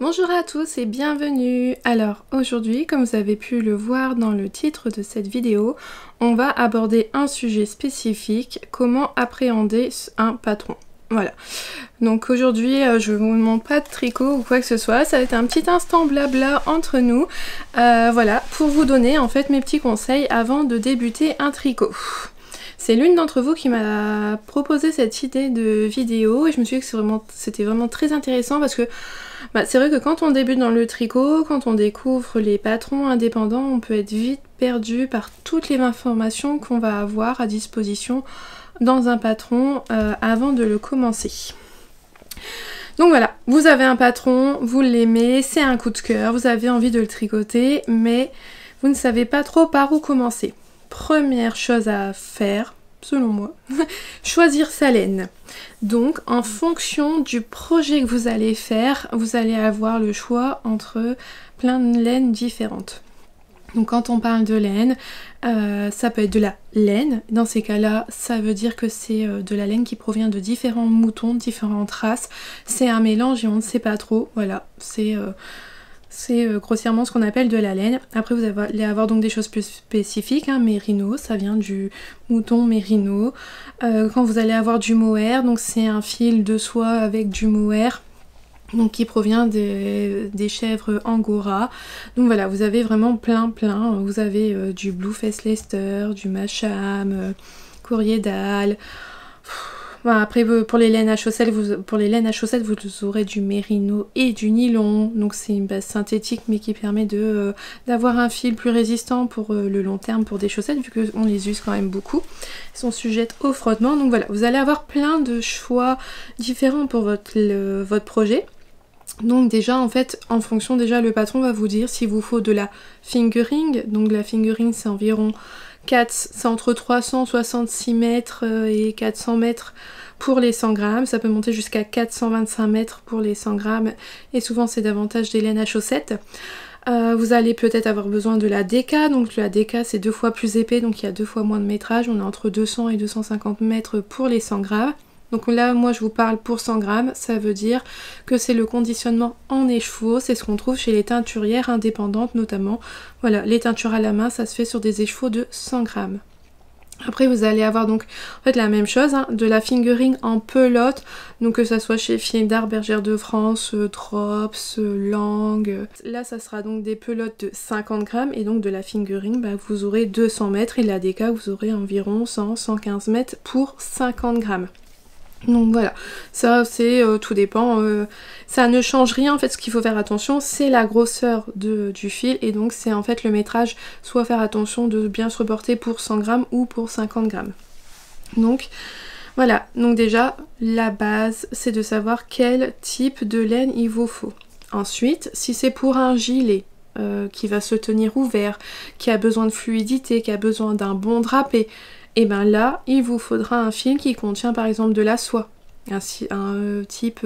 Bonjour à tous et bienvenue. Alors aujourd'hui, comme vous avez pu le voir dans le titre de cette vidéo, on va aborder un sujet spécifique, comment appréhender un patron. Voilà, donc aujourd'hui je vous demande pas de tricot ou quoi que ce soit, ça va être un petit instant blabla entre nous, voilà, pour vous donner en fait mes petits conseils avant de débuter un tricot. C'est l'une d'entre vous qui m'a proposé cette idée de vidéo et je me suis dit que c'était vraiment très intéressant parce que c'est vrai que quand on débute dans le tricot, quand on découvre les patrons indépendants, on peut être vite perdu par toutes les informations qu'on va avoir à disposition dans un patron avant de le commencer. Donc voilà, vous avez un patron, vous l'aimez, c'est un coup de cœur, vous avez envie de le tricoter, mais vous ne savez pas trop par où commencer. Première chose à faire, selon moi, choisir sa laine. Donc en fonction du projet que vous allez faire, vous allez avoir le choix entre plein de laines différentes. Donc quand on parle de laine, ça peut être de la laine. Dans ces cas-là, ça veut dire que c'est de la laine qui provient de différents moutons, différentes races. C'est un mélange et on ne sait pas trop. Voilà, c'est grossièrement ce qu'on appelle de la laine. Après vous allez avoir donc des choses plus spécifiques, hein. Mérino, ça vient du mouton mérino. Quand vous allez avoir du mohair, donc c'est un fil de soie avec du mohair, donc qui provient des chèvres angora. Donc voilà, vous avez vraiment plein. Vous avez du Blueface Leicester, du Masham, Courrier d'Al. Voilà, après pour les laines à chaussettes, vous aurez du mérino et du nylon. Donc c'est une base synthétique mais qui permet d'avoir un fil plus résistant pour le long terme pour des chaussettes vu qu'on les use quand même beaucoup. Elles sont sujettes au frottement. Donc voilà, vous allez avoir plein de choix différents pour votre projet. Donc déjà en fait en fonction le patron va vous dire s'il vous faut de la fingering. Donc la fingering c'est environ c'est entre 366 mètres et 400 mètres pour les 100 grammes, ça peut monter jusqu'à 425 mètres pour les 100 grammes et souvent c'est davantage des laines à chaussettes. Vous allez peut-être avoir besoin de la DK, donc la DK c'est 2 fois plus épais donc il y a 2 fois moins de métrage, on est entre 200 et 250 mètres pour les 100 grammes. Donc là, moi je vous parle pour 100 grammes, ça veut dire que c'est le conditionnement en écheveau, c'est ce qu'on trouve chez les teinturières indépendantes notamment. Voilà, les teintures à la main, ça se fait sur des écheveaux de 100 grammes. Après vous allez avoir donc en fait la même chose, hein, de la fingering en pelote, donc que ça soit chez Filles d'Art, Bergère de France, Drops, Lang. Là ça sera donc des pelotes de 50 grammes et donc de la fingering vous aurez 200 mètres et de la DK vous aurez environ 100-115 mètres pour 50 grammes. Donc voilà, ça c'est tout dépend, ça ne change rien en fait, ce qu'il faut faire attention c'est la grosseur du fil et donc c'est en fait le métrage, soit faire attention de bien se reporter pour 100 grammes ou pour 50 grammes. Donc voilà, donc déjà la base c'est de savoir quel type de laine il vous faut. Ensuite, si c'est pour un gilet qui va se tenir ouvert, qui a besoin de fluidité, qui a besoin d'un bon drapé, et bien là, il vous faudra un fil qui contient par exemple de la soie. Un type,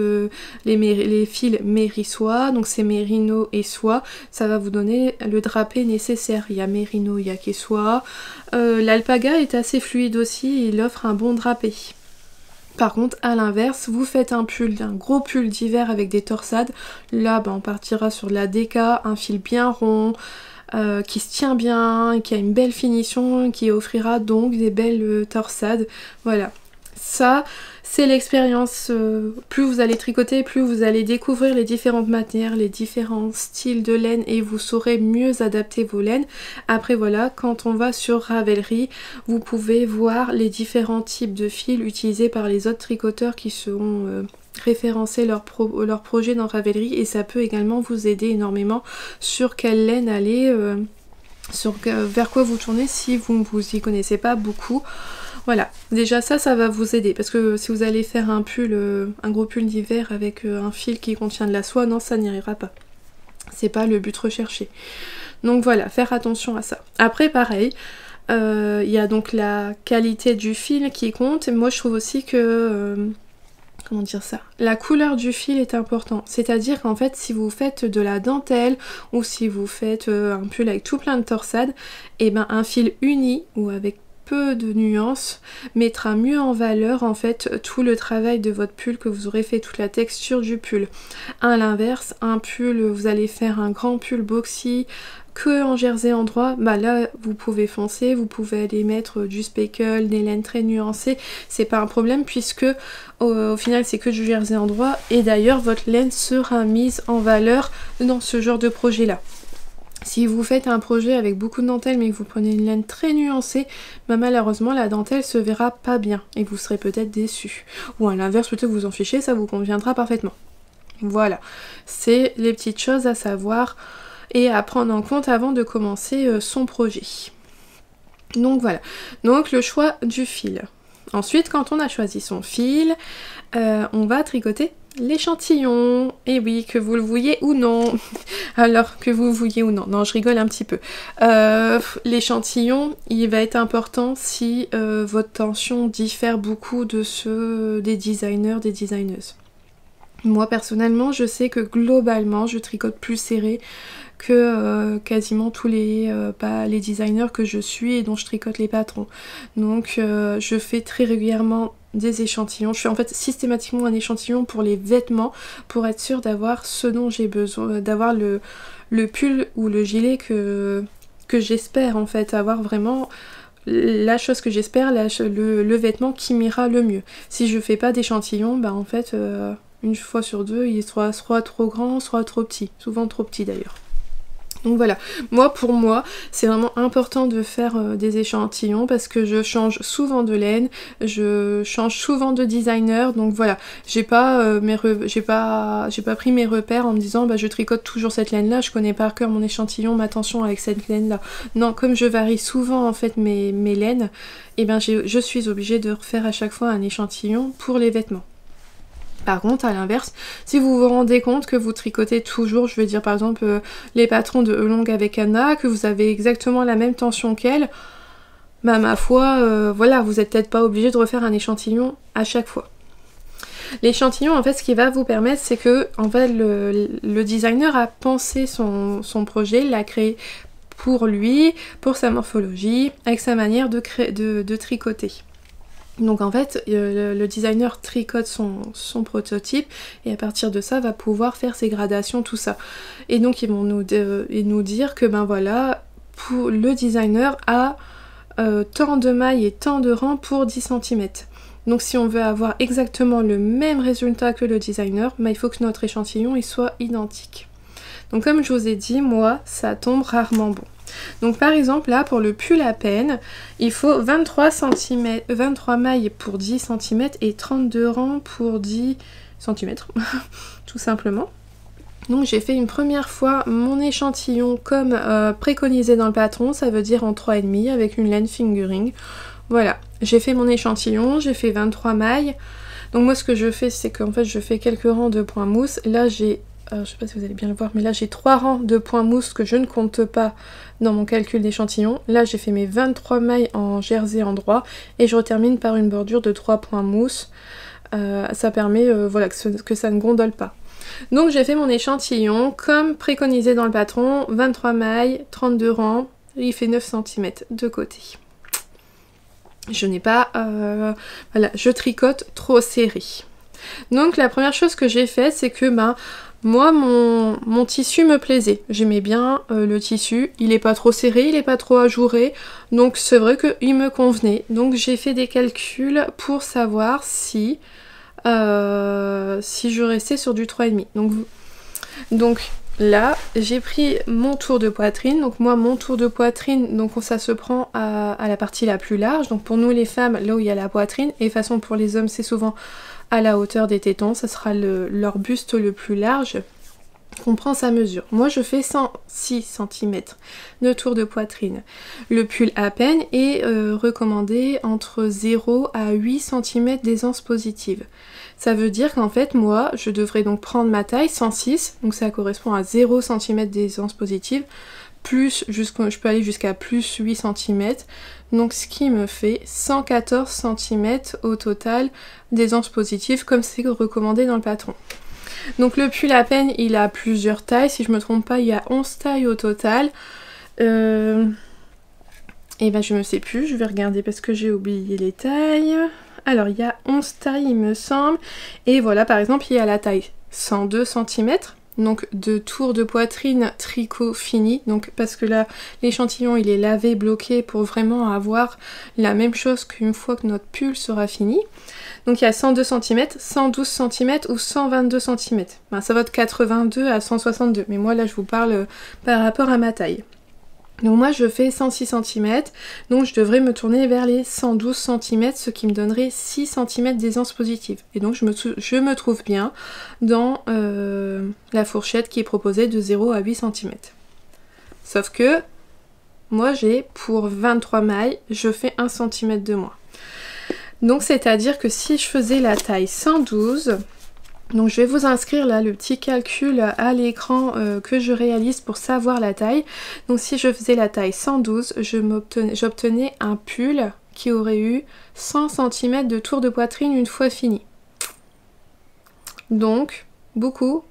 les fils méri-soie, donc c'est mérino et soie, ça va vous donner le drapé nécessaire. Il y a mérino, il y a soie. L'alpaga est assez fluide aussi, il offre un bon drapé. Par contre, à l'inverse, vous faites un gros pull d'hiver avec des torsades, là on partira sur de la DK, un fil bien rond, qui se tient bien, qui a une belle finition, qui offrira donc des belles torsades. Voilà, ça c'est l'expérience. Plus vous allez tricoter, plus vous allez découvrir les différentes matières, les différents styles de laine et vous saurez mieux adapter vos laines. Après voilà, quand on va sur Ravelry, vous pouvez voir les différents types de fils utilisés par les autres tricoteurs qui seront référencer leur projet dans Ravelry et ça peut également vous aider énormément sur quelle laine aller, vers quoi vous tournez si vous ne vous y connaissez pas beaucoup. Voilà, déjà ça va vous aider parce que si vous allez faire un gros pull d'hiver avec un fil qui contient de la soie, non ça n'ira pas. C'est pas le but recherché. Donc voilà, faire attention à ça. Après pareil, il y a donc la qualité du fil qui compte. Moi je trouve aussi que comment dire ça, la couleur du fil est important, c'est-à-dire qu'en fait si vous faites de la dentelle ou si vous faites un pull avec tout plein de torsades, et ben un fil uni ou avec peu de nuances mettra mieux en valeur en fait tout le travail de votre pull que vous aurez fait, toute la texture du pull. À l'inverse, un pull, vous allez faire un grand pull boxy que en jersey endroit, bah là vous pouvez foncer, vous pouvez aller mettre du speckle, des laines très nuancées, c'est pas un problème puisque au final c'est que du jersey endroit et d'ailleurs votre laine sera mise en valeur dans ce genre de projet là. Si vous faites un projet avec beaucoup de dentelle mais que vous prenez une laine très nuancée, bah malheureusement la dentelle se verra pas bien et vous serez peut-être déçu. Ou à l'inverse, peut-être que vous en fichez, ça vous conviendra parfaitement. Voilà, c'est les petites choses à savoir et à prendre en compte avant de commencer son projet. Donc voilà, donc le choix du fil. Ensuite, quand on a choisi son fil, on va tricoter l'échantillon. Et oui, que vous le vouliez ou non. Alors, que vous vouliez ou non. Non, je rigole un petit peu. L'échantillon, il va être important si votre tension diffère beaucoup de ceux des designers, des designeuses. Moi, personnellement, je sais que globalement, je tricote plus serré que quasiment tous les designers que je suis et dont je tricote les patrons. Donc je fais très régulièrement des échantillons. Je fais en fait systématiquement un échantillon pour les vêtements pour être sûre d'avoir ce dont j'ai besoin, d'avoir le pull ou le gilet que j'espère en fait, avoir vraiment la chose que j'espère, le vêtement qui m'ira le mieux. Si je fais pas d'échantillon, bah en fait une fois sur deux il sera soit trop grand, soit trop petit, souvent trop petit d'ailleurs. Donc voilà, pour moi, c'est vraiment important de faire des échantillons parce que je change souvent de laine, je change souvent de designer, donc voilà, j'ai pas pris mes repères en me disant bah je tricote toujours cette laine là, je connais par cœur mon échantillon, ma tension avec cette laine là. Non, comme je varie souvent en fait mes laines, et ben je suis obligée de refaire à chaque fois un échantillon pour les vêtements. Par contre, à l'inverse, si vous vous rendez compte que vous tricotez toujours, je veux dire par exemple les patrons de Elong avec Anna, que vous avez exactement la même tension qu'elle, bah ma foi, voilà, vous n'êtes peut-être pas obligé de refaire un échantillon à chaque fois. L'échantillon, en fait, ce qui va vous permettre, c'est que en fait, le designer a pensé son projet, l'a créé pour lui, pour sa morphologie, avec sa manière de tricoter. Donc en fait, le designer tricote son prototype et à partir de ça va pouvoir faire ses gradations, tout ça. Et donc ils vont nous dire que ben voilà, pour le designer a tant de mailles et tant de rangs pour 10 cm. Donc si on veut avoir exactement le même résultat que le designer, ben, il faut que notre échantillon il soit identique. Donc comme je vous ai dit, moi ça tombe rarement bon. Donc par exemple là pour le pull à peine, il faut 23 mailles pour 10 cm et 32 rangs pour 10 cm tout simplement. Donc j'ai fait une première fois mon échantillon comme préconisé dans le patron, ça veut dire en 3,5 avec une laine fingering. Voilà, j'ai fait mon échantillon, j'ai fait 23 mailles. Donc moi ce que je fais c'est qu'en fait je fais quelques rangs de points mousse. Là j'ai je sais pas si vous allez bien le voir, mais là j'ai 3 rangs de points mousse que je ne compte pas dans mon calcul d'échantillon. Là j'ai fait mes 23 mailles en jersey endroit et je termine par une bordure de 3 points mousse. Ça permet voilà, que ça ne gondole pas. Donc j'ai fait mon échantillon comme préconisé dans le patron, 23 mailles, 32 rangs, il fait 9 cm de côté. Je n'ai pas... voilà, je tricote trop serré. Donc la première chose que j'ai fait, c'est que moi mon tissu me plaisait. J'aimais bien le tissu, il est pas trop serré, il est pas trop ajouré, donc c'est vrai qu'il me convenait. Donc j'ai fait des calculs pour savoir si je restais sur du 3,5. Donc là j'ai pris mon tour de poitrine. Donc moi mon tour de poitrine, donc ça se prend à la partie la plus large. Donc pour nous les femmes, là où il y a la poitrine, et de toute façon pour les hommes c'est souvent à la hauteur des tétons, ça sera leur buste le plus large. On prend sa mesure. Moi je fais 106 cm de tour de poitrine. Le pull à peine est recommandé entre 0 à 8 cm d'aisance positive. Ça veut dire qu'en fait moi je devrais donc prendre ma taille 106, donc ça correspond à 0 cm d'aisance positive, plus je peux aller jusqu'à plus 8 cm, donc ce qui me fait 114 cm au total d'aisance positive comme c'est recommandé dans le patron. Donc le pull à peine il a plusieurs tailles, si je me trompe pas il y a 11 tailles au total. Et Et ben je ne sais plus, je vais regarder parce que j'ai oublié les tailles. Alors il y a 11 tailles il me semble. Et voilà par exemple il y a la taille 102 cm. Donc de tour de poitrine tricot fini, donc parce que là l'échantillon il est lavé, bloqué pour vraiment avoir la même chose qu'une fois que notre pull sera fini. Donc il y a 102 cm, 112 cm ou 122 cm. Ben, ça va de 82 à 162, mais moi là je vous parle par rapport à ma taille. Donc moi je fais 106 cm, donc je devrais me tourner vers les 112 cm, ce qui me donnerait 6 cm d'aisance positive. Et donc je me trouve bien dans la fourchette qui est proposée de 0 à 8 cm. Sauf que moi j'ai pour 23 mailles, je fais 1 cm de moins. Donc c'est à dire que si je faisais la taille 112, donc je vais vous inscrire là le petit calcul à l'écran que je réalise pour savoir la taille. Donc si je faisais la taille 112, j'obtenais un pull qui aurait eu 100 cm de tour de poitrine une fois fini. Donc beaucoup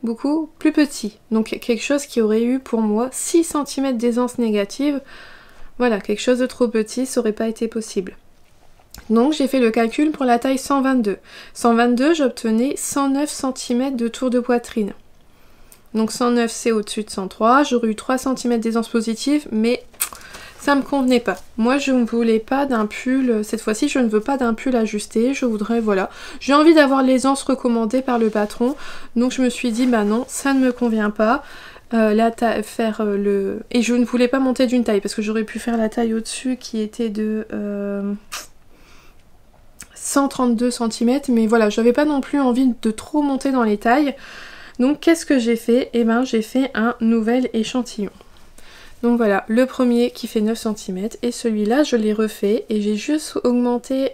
plus petit. Donc quelque chose qui aurait eu pour moi 6 cm d'aisance négative. Voilà, quelque chose de trop petit, ça aurait pas été possible. Donc j'ai fait le calcul pour la taille 122. 122, j'obtenais 109 cm de tour de poitrine. Donc 109 c'est au-dessus de 103, j'aurais eu 3 cm d'aisance positive, mais ça me convenait pas. Moi je ne voulais pas d'un pull, cette fois-ci je ne veux pas d'un pull ajusté, je voudrais, voilà. J'ai envie d'avoir l'aisance recommandée par le patron, donc je me suis dit bah non, ça ne me convient pas. Et je ne voulais pas monter d'une taille, parce que j'aurais pu faire la taille au-dessus qui était de... 132 cm, mais voilà, j'avais pas non plus envie de trop monter dans les tailles. Donc qu'est-ce que j'ai fait? Eh ben j'ai fait un nouvel échantillon. Donc voilà, le premier qui fait 9 cm et celui-là je l'ai refait et j'ai juste augmenté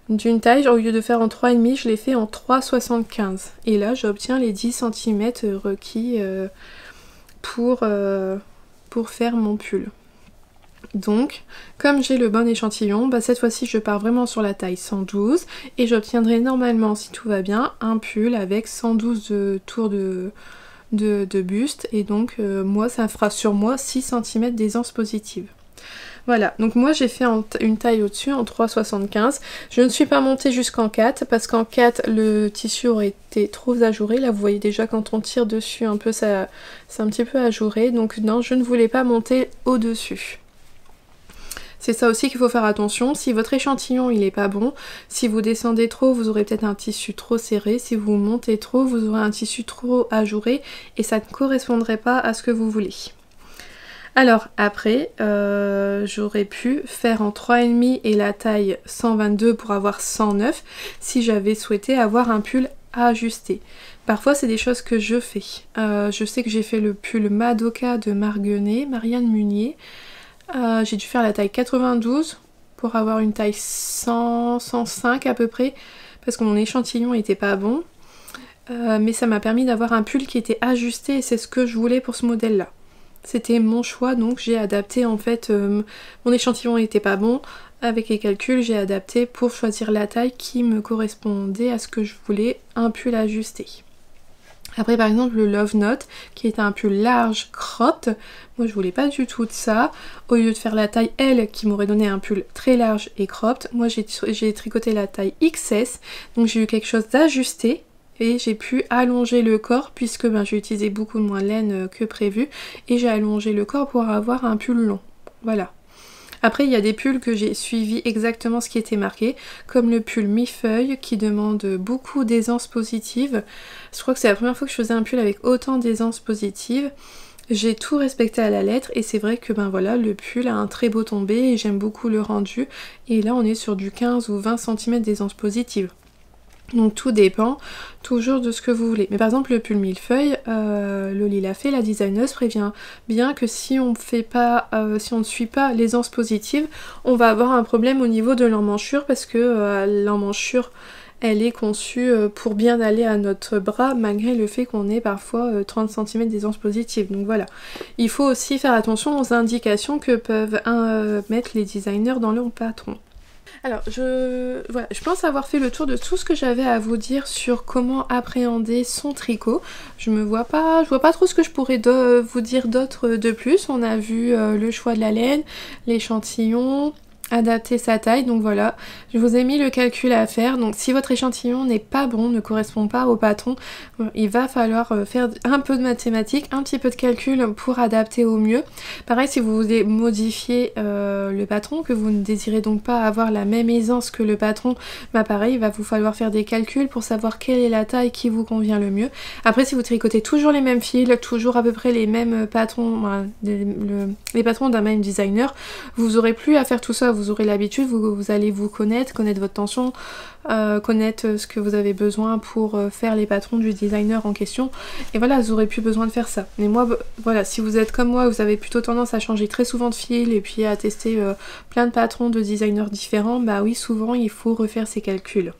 d'une taille, au lieu de faire en 3,5, je l'ai fait en 3,75. Et là j'obtiens les 10 cm requis pour faire mon pull. Donc, comme j'ai le bon échantillon, bah cette fois-ci je pars vraiment sur la taille 112 et j'obtiendrai normalement, si tout va bien, un pull avec 112 tours de buste et donc moi ça fera sur moi 6 cm d'aisance positive. Voilà, donc moi j'ai fait une taille au-dessus en 3,75. Je ne suis pas montée jusqu'en 4 parce qu'en 4 le tissu aurait été trop ajouré. Là vous voyez déjà quand on tire dessus un peu ça, c'est un petit peu ajouré. Donc non, je ne voulais pas monter au-dessus. C'est ça aussi qu'il faut faire attention, si votre échantillon il est pas bon, si vous descendez trop vous aurez peut-être un tissu trop serré, si vous montez trop vous aurez un tissu trop ajouré et ça ne correspondrait pas à ce que vous voulez. Alors après j'aurais pu faire en 3,5 et la taille 122 pour avoir 109 si j'avais souhaité avoir un pull ajusté. Parfois c'est des choses que je fais. Je sais que j'ai fait le pull Madoka de Marguenet, Marianne Munier. J'ai dû faire la taille 92 pour avoir une taille 100, 105 à peu près parce que mon échantillon était pas bon, mais ça m'a permis d'avoir un pull qui était ajusté et c'est ce que je voulais pour ce modèle là. C'était mon choix, donc j'ai adapté en fait, mon échantillon était pas bon, avec les calculs j'ai adapté pour choisir la taille qui me correspondait à ce que je voulais, un pull ajusté. Après par exemple le Love Note qui était un pull large cropped, moi je voulais pas du tout de ça. Au lieu de faire la taille L qui m'aurait donné un pull très large et cropped, moi j'ai tricoté la taille XS, donc j'ai eu quelque chose d'ajusté et j'ai pu allonger le corps puisque j'ai utilisé beaucoup moins de laine que prévu et j'ai allongé le corps pour avoir un pull long. Voilà. Après il y a des pulls que j'ai suivi exactement ce qui était marqué, comme le pull mi-feuille qui demande beaucoup d'aisance positive. Je crois que c'est la première fois que je faisais un pull avec autant d'aisance positive. J'ai tout respecté à la lettre et c'est vrai que voilà, le pull a un très beau tombé et j'aime beaucoup le rendu. Et là on est sur du 15 ou 20 cm d'aisance positive. Donc tout dépend toujours de ce que vous voulez. Mais par exemple le pull millefeuille, Loli l'a fait, la designeuse prévient bien que si on ne suit pas l'aisance positive, on va avoir un problème au niveau de l'emmanchure parce que l'emmanchure elle est conçue pour bien aller à notre bras malgré le fait qu'on ait parfois 30 cm d'aisance positive. Donc voilà, il faut aussi faire attention aux indications que peuvent mettre les designers dans leur patron. Alors je pense avoir fait le tour de tout ce que j'avais à vous dire sur comment appréhender son tricot. Je vois pas trop ce que je pourrais vous dire d'autre de plus. On a vu le choix de la laine, l'échantillon, adapter sa taille, donc voilà, je vous ai mis le calcul à faire. Donc si votre échantillon n'est pas bon, ne correspond pas au patron, il va falloir faire un peu de mathématiques, un petit peu de calcul pour adapter au mieux. Pareil, si vous voulez modifier le patron, que vous ne désirez donc pas avoir la même aisance que le patron, bah pareil, il va vous falloir faire des calculs pour savoir quelle est la taille qui vous convient le mieux. Après, si vous tricotez toujours les mêmes fils, toujours à peu près les mêmes patrons, les patrons d'un même designer, vous aurez plus à faire tout ça. Vous aurez l'habitude, vous allez vous connaître votre tension, connaître ce que vous avez besoin pour faire les patrons du designer en question. Et voilà, vous aurez plus besoin de faire ça. Mais moi, voilà, si vous êtes comme moi, vous avez plutôt tendance à changer très souvent de fil et puis à tester plein de patrons de designers différents, bah oui, souvent il faut refaire ces calculs.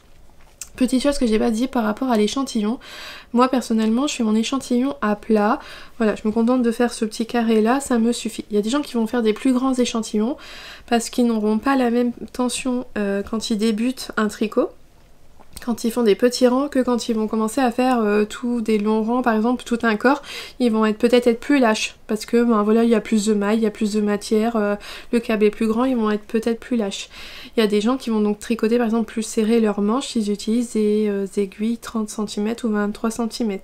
Petite chose que j'ai pas dit par rapport à l'échantillon, moi personnellement je fais mon échantillon à plat, voilà, je me contente de faire ce petit carré là, ça me suffit. Il y a des gens qui vont faire des plus grands échantillons parce qu'ils n'auront pas la même tension quand ils débutent un tricot, quand ils font des petits rangs, que quand ils vont commencer à faire tout des longs rangs, par exemple tout un corps, ils vont peut-être être plus lâches parce que ben voilà, il y a plus de mailles, il y a plus de matière, le câble est plus grand, ils vont être peut-être plus lâches. Il y a des gens qui vont donc tricoter par exemple plus serré leurs manches, ils utilisent des aiguilles 30 cm ou 23 cm.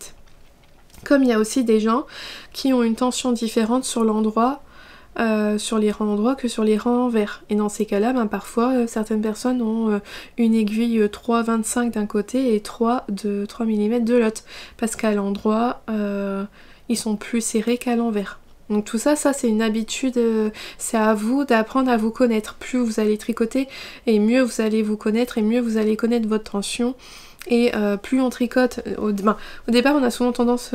Comme il y a aussi des gens qui ont une tension différente sur l'endroit, sur les rangs endroits que sur les rangs envers. Et dans ces cas-là, ben, parfois certaines personnes ont une aiguille 3,25 d'un côté et 3 mm de l'autre. Parce qu'à l'endroit, ils sont plus serrés qu'à l'envers. Donc tout ça, c'est une habitude, c'est à vous d'apprendre à vous connaître. Plus vous allez tricoter, et mieux vous allez vous connaître, et mieux vous allez connaître votre tension. Et plus on tricote, au départ on a souvent tendance,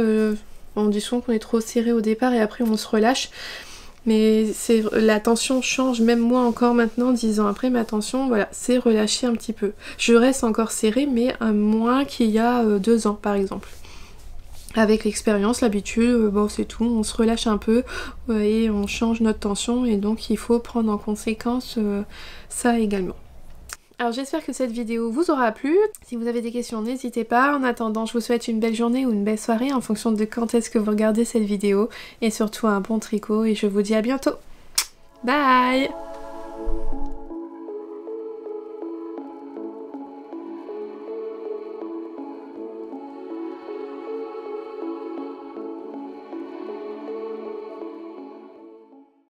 on dit souvent qu'on est trop serré au départ et après on se relâche. Mais la tension change, même moi encore maintenant, 10 ans après, ma tension, voilà, c'est relâché un petit peu. Je reste encore serrée, mais moins qu'il y a 2 ans par exemple. Avec l'expérience, l'habitude, bon c'est tout, on se relâche un peu et on change notre tension et donc il faut prendre en conséquence ça également. Alors j'espère que cette vidéo vous aura plu. Si vous avez des questions, n'hésitez pas. En attendant, je vous souhaite une belle journée ou une belle soirée en fonction de quand est-ce que vous regardez cette vidéo. Et surtout un bon tricot et je vous dis à bientôt. Bye!